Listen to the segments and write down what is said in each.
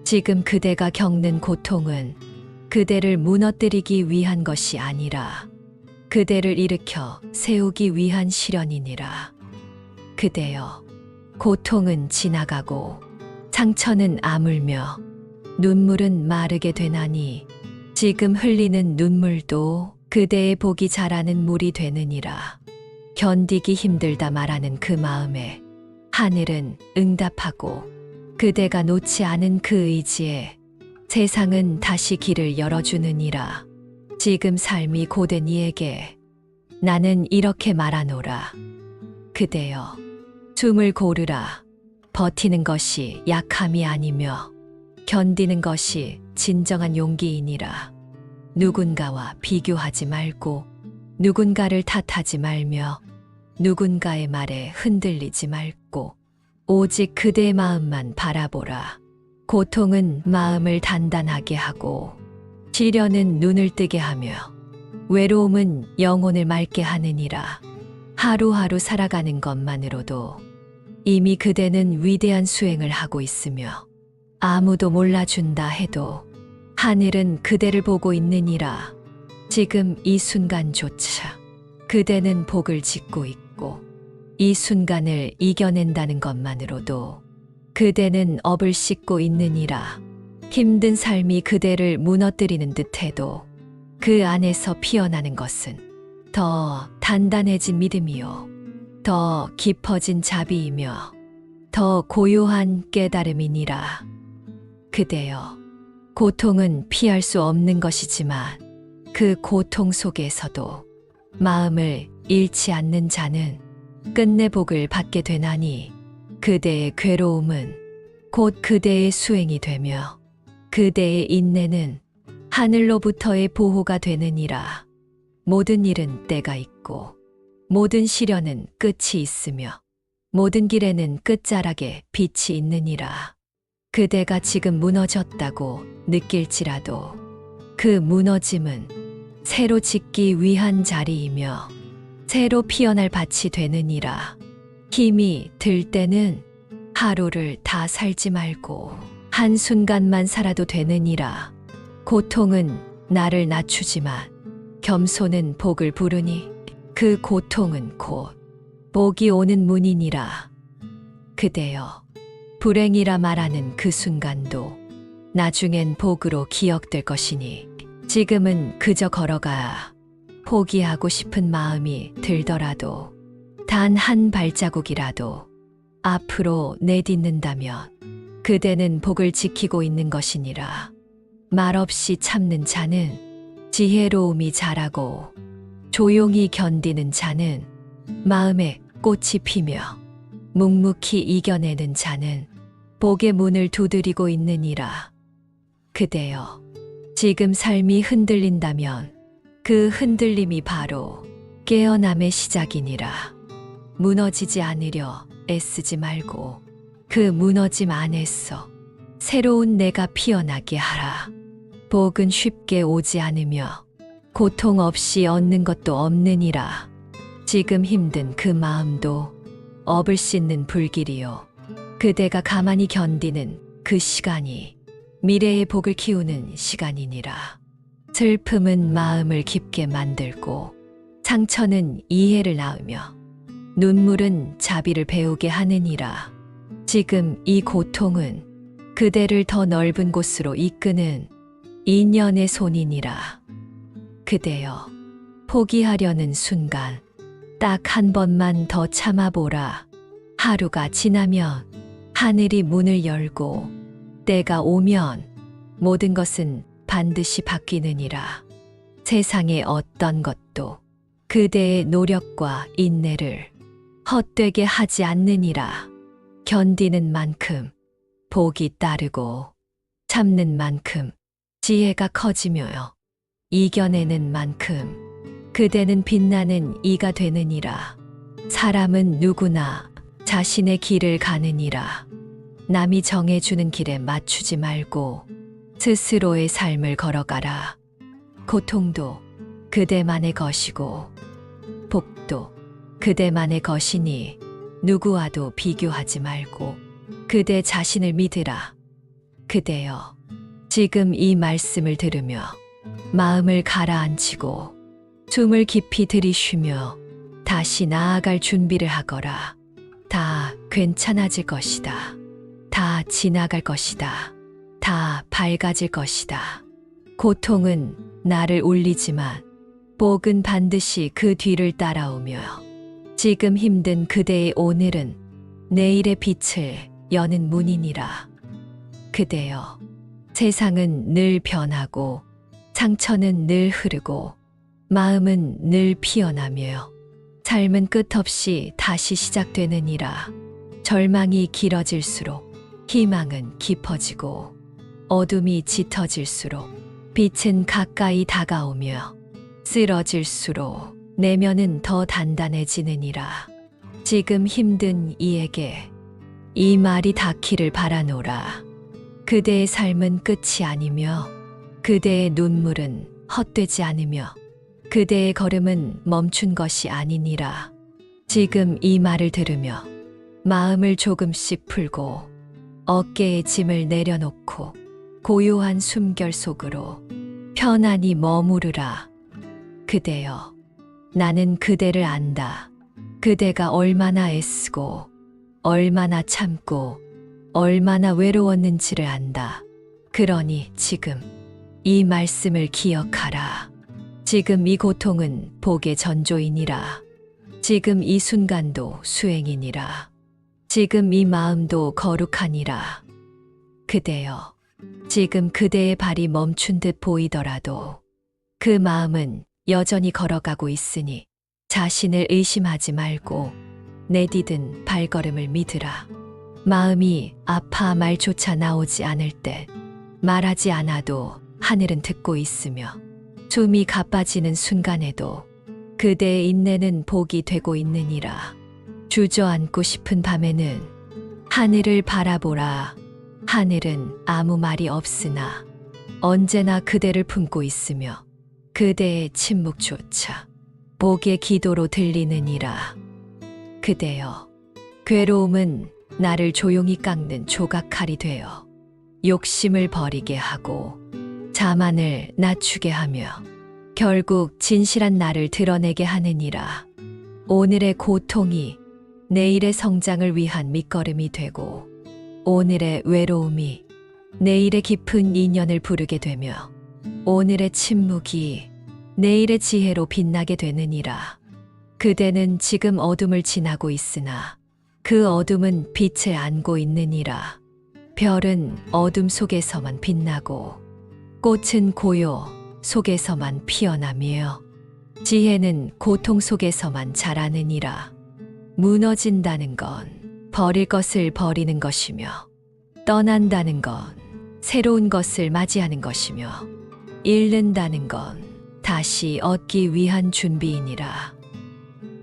지금 그대가 겪는 고통은 그대를 무너뜨리기 위한 것이 아니라 그대를 일으켜 세우기 위한 시련이니라. 그대여, 고통은 지나가고 상처는 아물며 눈물은 마르게 되나니 지금 흘리는 눈물도 그대의 복이 자라는 물이 되느니라. 견디기 힘들다 말하는 그 마음에 하늘은 응답하고 그대가 놓지 않은 그 의지에 세상은 다시 길을 열어주느니라. 지금 삶이 고된 이에게 나는 이렇게 말하노라. 그대여, 숨을 고르라. 버티는 것이 약함이 아니며 견디는 것이 진정한 용기이니라. 누군가와 비교하지 말고 누군가를 탓하지 말며 누군가의 말에 흔들리지 말고 오직 그대의 마음만 바라보라. 고통은 마음을 단단하게 하고 시련은 눈을 뜨게 하며 외로움은 영혼을 맑게 하느니라. 하루하루 살아가는 것만으로도 이미 그대는 위대한 수행을 하고 있으며 아무도 몰라준다 해도 하늘은 그대를 보고 있느니라. 지금 이 순간조차 그대는 복을 짓고 있고 이 순간을 이겨낸다는 것만으로도 그대는 업을 씻고 있느니라. 힘든 삶이 그대를 무너뜨리는 듯해도 그 안에서 피어나는 것은 더 단단해진 믿음이요, 더 깊어진 자비이며 더 고요한 깨달음이니라. 그대여, 고통은 피할 수 없는 것이지만 그 고통 속에서도 마음을 잃지 않는 자는 끝내 복을 받게 되나니 그대의 괴로움은 곧 그대의 수행이 되며 그대의 인내는 하늘로부터의 보호가 되느니라. 모든 일은 때가 있고 모든 시련은 끝이 있으며 모든 길에는 끝자락에 빛이 있느니라. 그대가 지금 무너졌다고 느낄지라도 그 무너짐은 새로 짓기 위한 자리이며 새로 피어날 밭이 되느니라. 힘이 들 때는 하루를 다 살지 말고 한순간만 살아도 되느니라. 고통은 나를 낮추지만 겸손은 복을 부르니 그 고통은 곧 복이 오는 문이니라. 그대여, 불행이라 말하는 그 순간도 나중엔 복으로 기억될 것이니 지금은 그저 걸어가 포기하고 싶은 마음이 들더라도 단 한 발자국이라도 앞으로 내딛는다면 그대는 복을 지키고 있는 것이니라. 말없이 참는 자는 지혜로움이 자라고 조용히 견디는 자는 마음에 꽃이 피며 묵묵히 이겨내는 자는 복의 문을 두드리고 있느니라. 그대여, 지금 삶이 흔들린다면 그 흔들림이 바로 깨어남의 시작이니라. 무너지지 않으려 애쓰지 말고 그 무너짐 안에서 새로운 내가 피어나게 하라. 복은 쉽게 오지 않으며 고통 없이 얻는 것도 없느니라. 지금 힘든 그 마음도 업을 씻는 불길이요, 그대가 가만히 견디는 그 시간이 미래의 복을 키우는 시간이니라. 슬픔은 마음을 깊게 만들고 상처는 이해를 낳으며 눈물은 자비를 배우게 하느니라. 지금 이 고통은 그대를 더 넓은 곳으로 이끄는 인연의 손이니라. 그대여, 포기하려는 순간 딱 한 번만 더 참아보라. 하루가 지나면 하늘이 문을 열고 때가 오면 모든 것은 반드시 바뀌느니라. 세상의 어떤 것도 그대의 노력과 인내를 헛되게 하지 않느니라. 견디는 만큼 복이 따르고 참는 만큼 지혜가 커지며요, 이겨내는 만큼 그대는 빛나는 이가 되느니라. 사람은 누구나 자신의 길을 가느니라. 남이 정해주는 길에 맞추지 말고 스스로의 삶을 걸어가라. 고통도 그대만의 것이고 복도 그대만의 것이니 누구와도 비교하지 말고 그대 자신을 믿으라. 그대여, 지금 이 말씀을 들으며 마음을 가라앉히고 숨을 깊이 들이쉬며 다시 나아갈 준비를 하거라. 다 괜찮아질 것이다. 다 지나갈 것이다. 다 밝아질 것이다. 고통은 나를 울리지만 복은 반드시 그 뒤를 따라오며 지금 힘든 그대의 오늘은 내일의 빛을 여는 문이니라. 그대여, 세상은 늘 변하고 상처는 늘 흐르고 마음은 늘 피어나며 삶은 끝없이 다시 시작되느니라. 절망이 길어질수록 희망은 깊어지고 어둠이 짙어질수록 빛은 가까이 다가오며 쓰러질수록 내면은 더 단단해지느니라. 지금 힘든 이에게 이 말이 닿기를 바라노라. 그대의 삶은 끝이 아니며 그대의 눈물은 헛되지 않으며 그대의 걸음은 멈춘 것이 아니니라. 지금 이 말을 들으며 마음을 조금씩 풀고 어깨에 짐을 내려놓고 고요한 숨결 속으로 편안히 머무르라. 그대여, 나는 그대를 안다. 그대가 얼마나 애쓰고 얼마나 참고 얼마나 외로웠는지를 안다. 그러니 지금 이 말씀을 기억하라. 지금 이 고통은 복의 전조이니라. 지금 이 순간도 수행이니라. 지금 이 마음도 거룩하니라. 그대여, 지금 그대의 발이 멈춘 듯 보이더라도 그 마음은 여전히 걸어가고 있으니 자신을 의심하지 말고 내디딘 발걸음을 믿으라. 마음이 아파 말조차 나오지 않을 때 말하지 않아도 하늘은 듣고 있으며 숨이 가빠지는 순간에도 그대의 인내는 복이 되고 있느니라. 주저앉고 싶은 밤에는 하늘을 바라보라. 하늘은 아무 말이 없으나 언제나 그대를 품고 있으며 그대의 침묵조차 복의 기도로 들리느니라. 그대여, 괴로움은 나를 조용히 깎는 조각칼이 되어 욕심을 버리게 하고 자만을 낮추게 하며 결국 진실한 나를 드러내게 하느니라. 오늘의 고통이 내일의 성장을 위한 밑거름이 되고 오늘의 외로움이 내일의 깊은 인연을 부르게 되며 오늘의 침묵이 내일의 지혜로 빛나게 되느니라. 그대는 지금 어둠을 지나고 있으나 그 어둠은 빛을 안고 있느니라. 별은 어둠 속에서만 빛나고 꽃은 고요 속에서만 피어나며 지혜는 고통 속에서만 자라느니라. 무너진다는 건 버릴 것을 버리는 것이며 떠난다는 건 새로운 것을 맞이하는 것이며 잃는다는 건 다시 얻기 위한 준비이니라.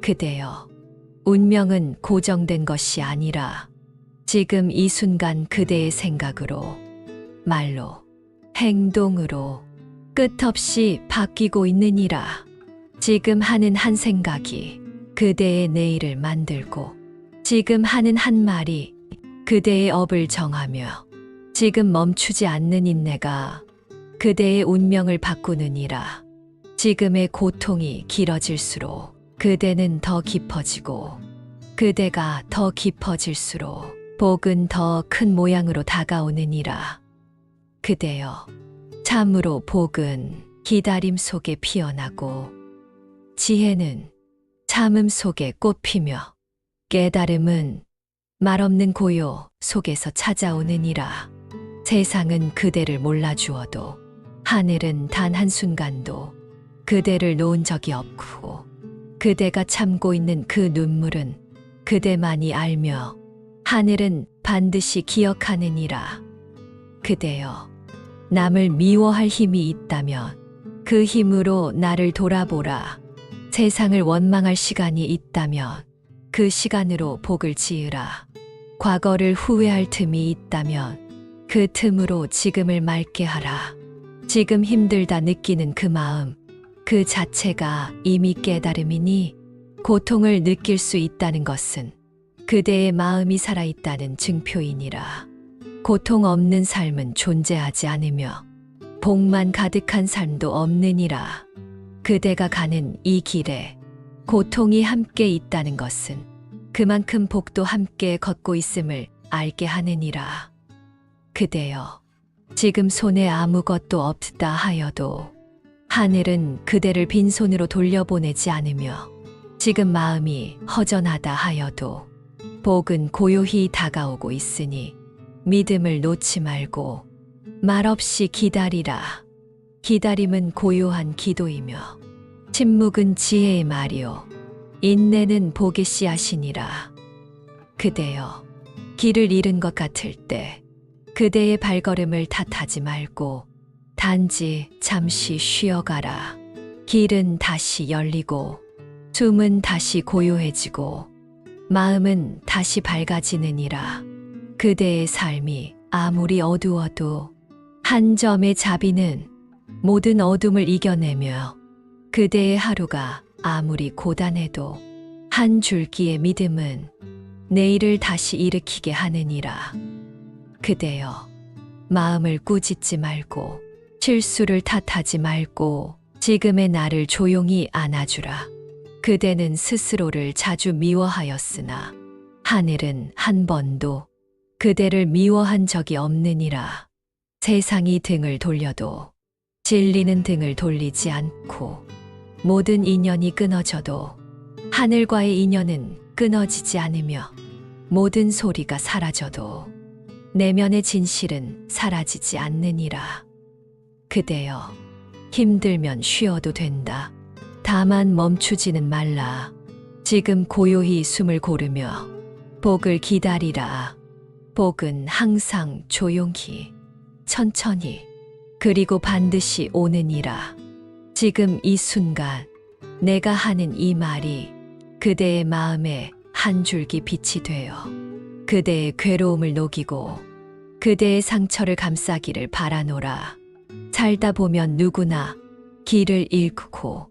그대여, 운명은 고정된 것이 아니라 지금 이 순간 그대의 생각으로, 말로, 행동으로 끝없이 바뀌고 있느니라. 지금 하는 한 생각이 그대의 내일을 만들고 지금 하는 한 말이 그대의 업을 정하며 지금 멈추지 않는 인내가 그대의 운명을 바꾸느니라. 지금의 고통이 길어질수록 그대는 더 깊어지고 그대가 더 깊어질수록 복은 더 큰 모양으로 다가오느니라. 그대여, 참으로 복은 기다림 속에 피어나고 지혜는 참음 속에 꽃피며 깨달음은 말없는 고요 속에서 찾아오느니라. 세상은 그대를 몰라주어도 하늘은 단 한순간도 그대를 놓은 적이 없고 그대가 참고 있는 그 눈물은 그대만이 알며 하늘은 반드시 기억하느니라. 그대여, 남을 미워할 힘이 있다면 그 힘으로 나를 돌아보라. 세상을 원망할 시간이 있다면 그 시간으로 복을 지으라. 과거를 후회할 틈이 있다면 그 틈으로 지금을 맑게 하라. 지금 힘들다 느끼는 그 마음, 그 자체가 이미 깨달음이니 고통을 느낄 수 있다는 것은 그대의 마음이 살아있다는 증표이니라. 고통 없는 삶은 존재하지 않으며 복만 가득한 삶도 없느니라. 그대가 가는 이 길에 고통이 함께 있다는 것은 그만큼 복도 함께 걷고 있음을 알게 하느니라. 그대여, 지금 손에 아무것도 없다 하여도 하늘은 그대를 빈손으로 돌려보내지 않으며 지금 마음이 허전하다 하여도 복은 고요히 다가오고 있으니 믿음을 놓지 말고 말없이 기다리라. 기다림은 고요한 기도이며 침묵은 지혜의 말이요 인내는 복의 씨앗이니라. 그대여, 길을 잃은 것 같을 때 그대의 발걸음을 탓하지 말고 단지 잠시 쉬어가라. 길은 다시 열리고 숨은 다시 고요해지고 마음은 다시 밝아지느니라. 그대의 삶이 아무리 어두워도 한 점의 자비는 모든 어둠을 이겨내며 그대의 하루가 아무리 고단해도 한 줄기의 믿음은 내일을 다시 일으키게 하느니라. 그대여, 마음을 꾸짖지 말고 실수를 탓하지 말고 지금의 나를 조용히 안아주라. 그대는 스스로를 자주 미워하였으나 하늘은 한 번도 그대를 미워한 적이 없느니라. 세상이 등을 돌려도 진리는 등을 돌리지 않고 모든 인연이 끊어져도 하늘과의 인연은 끊어지지 않으며 모든 소리가 사라져도 내면의 진실은 사라지지 않느니라. 그대여, 힘들면 쉬어도 된다. 다만 멈추지는 말라. 지금 고요히 숨을 고르며 복을 기다리라. 복은 항상 조용히, 천천히, 그리고 반드시 오느니라. 지금 이 순간 내가 하는 이 말이 그대의 마음에 한 줄기 빛이 되어 그대의 괴로움을 녹이고 그대의 상처를 감싸기를 바라노라. 살다 보면 누구나 길을 잃고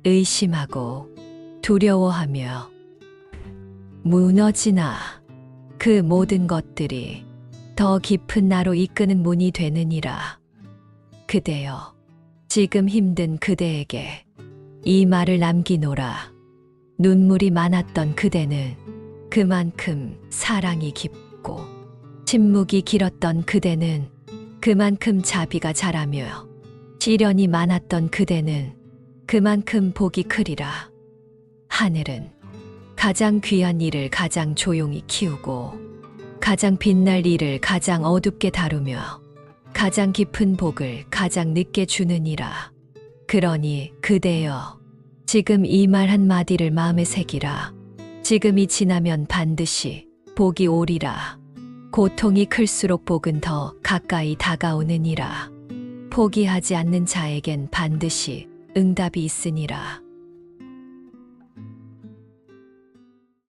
의심하고 두려워하며 무너지나 그 모든 것들이 더 깊은 나로 이끄는 문이 되느니라. 그대여, 지금 힘든 그대에게 이 말을 남기노라. 눈물이 많았던 그대는 그만큼 사랑이 깊고 침묵이 길었던 그대는 그만큼 자비가 자라며 시련이 많았던 그대는 그만큼 복이 크리라. 하늘은 가장 귀한 일을 가장 조용히 키우고 가장 빛날 일을 가장 어둡게 다루며 가장 깊은 복을 가장 늦게 주느니라. 그러니 그대여, 지금 이 말 한마디를 마음에 새기라. 지금이 지나면 반드시 복이 오리라. 고통이 클수록 복은 더 가까이 다가오느니라. 포기하지 않는 자에겐 반드시 응답이 있으니라.